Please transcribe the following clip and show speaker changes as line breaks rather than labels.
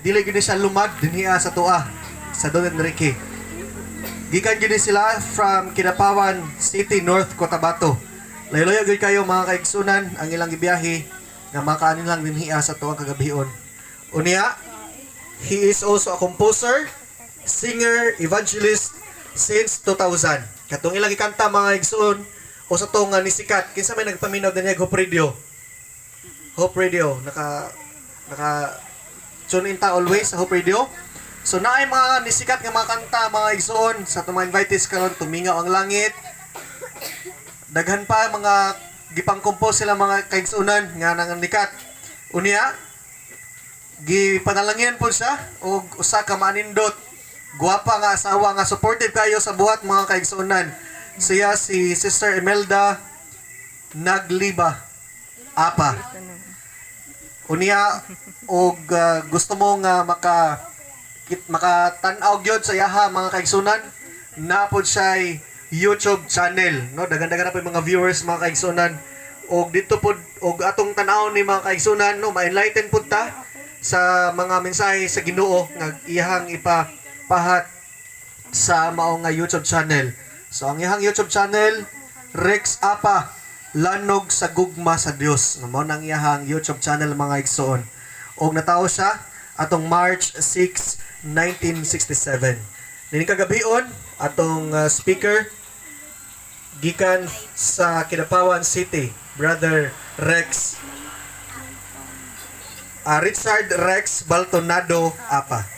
dili gyud siya lumad dinhi sa tuwa sa Don Enrique. Gikan gyud sila from Kidapawan City, North Cotabato. Layo-layo gyud kayo mga kaigsunan ang ilang gibiyahe nga makaanin lang dinhi sa tuwang kagabihon. Unya, he is also a composer, singer, evangelist since 2000. Katong ilang ikanta mga igsoon o sa tong nisikat kinsa may nagpaminaw dinhi Hope Radio. Hope Radio naka tune in ta always sa Hope Radio. So naay mga nisikat nga mga kanta mga igsoon sa mga invitees karon Tumingaw ang Langit. Daghan pa mga gipang-compose sila mga kaigsunan nga nanganikat. Unya gipanalangyan po siya og usa ka manindot guwapa nga asawa nga supportive kayo sa buhat mga kaigsunan. Siya si Sister Imelda Nagliba Apa. Unya og gusto mo nga makatan-aw gyud sa yaha mga kaigsunan na pod siya YouTube channel, no? Dagan-dagan na po yung mga viewers mga kaigsunan. Og dito pod og atong tan-aw ni mga kaigsunan, no, ma-enlighten pud ta sa mga mensahe sa Ginoo nga iyahang ipapahat sa mao nga YouTube channel. So ang iyang YouTube channel Rex Apa Lanog sa Gugma sa Dios. Mao nang iyang YouTube channel mga igsoon. Og natawo siya atong March 6, 1967. Nini kagabion atong speaker gikan sa Kidapawan City, Brother Rex Richard Rex Baltonado Apa.